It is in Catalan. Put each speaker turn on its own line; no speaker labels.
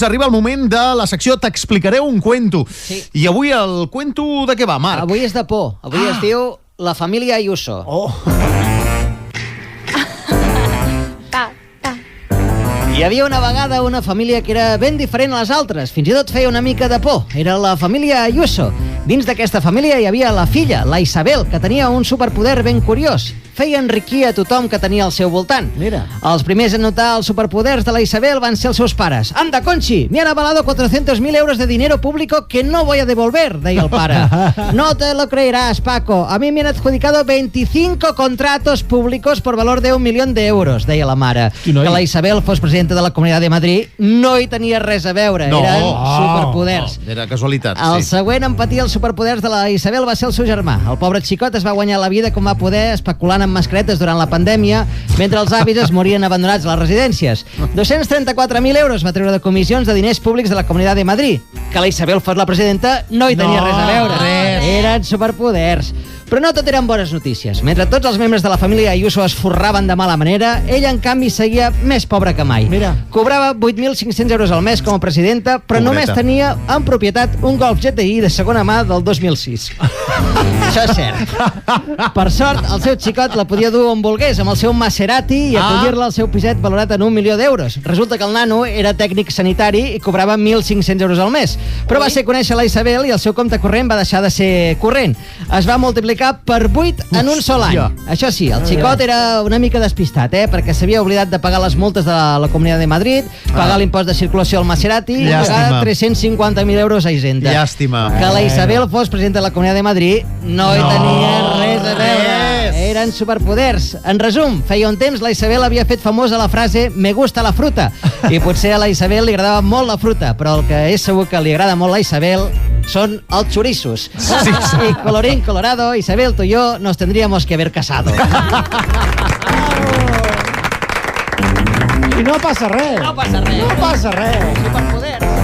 Arriba el moment de la secció T'explicaré un cuento.
Sí.
I avui el cuento de què va, Marc?
Avui és de por. Avui es diu La família Ayuso.
Oh.
Hi havia una vegada una família que era ben diferent a les altres. Fins i tot feia una mica de por. Era la família Ayuso. Dins d'aquesta família hi havia la filla, la Isabel, que tenia un superpoder ben curiós. Feia enriquir a tothom que tenia al seu voltant.
Mira.
Els primers a notar els superpoders de la Isabel van ser els seus pares. «Anda, Conchi, me han avalado 400.000 euros de dinero público que no voy a devolver», deia el pare. «No te lo creerás, Paco. A mí me han adjudicado 25 contratos públicos por valor de 1 milió d'euros», deia la mare. Que la Isabel fos presidenta de la Comunitat de Madrid no hi tenia res a veure.
No.
Eren superpoders.
No, era casualitat,
El
sí.
següent en patir els superpoders de la Isabel va ser el seu germà. El pobre xicot es va guanyar la vida com va poder especulant amb mascaretes durant la pandèmia, mentre els avis es morien abandonats a les residències. 234.000 euros va treure de comissions de diners públics de la Comunitat de Madrid. Que la Isabel fos la presidenta no hi tenia res a veure. Eren superpoders. Però no tot eren bones notícies. Mentre tots els membres de la família Ayuso es forraven de mala manera, ella, en canvi, seguia més pobra que mai.
Mira.
Cobrava 8.500 euros al mes com a presidenta, però només tenia en propietat un Golf GTI de segona mà del 2006. Això és cert. Per sort, el seu xicot la podia dur on volgués, amb el seu Maserati, i acollir-la al seu piset valorat en 1 milió d'euros. Resulta que el nano era tècnic sanitari i cobrava 1.500 euros al mes. Però va ser conèixer la Isabel i el seu compte corrent va deixar de ser corrent. Es va multiplicar per 8 en un sol any. Això sí, el xicot era una mica despistat, perquè s'havia oblidat de pagar les multes de la Comunitat de Madrid, pagar l'impost de circulació al Maserati i pagar 350.000 euros a Hisenda.
Llàstima.
Que la Isabel fos presidenta de la Comunitat de Madrid no hi tenia res a veure. Eren superpoders. En resum, feia un temps la Isabel havia fet famosa la frase «me gusta la fruta» i potser a la Isabel li agradava molt la fruta, però el que és segur que li agrada molt a la Isabel son els chorizos.
Sí.
Y colorín colorado, Isabel, tú y yo nos tendríamos que haber casado.
I no passa res.
No passa res.
No passa res.
Superpoders.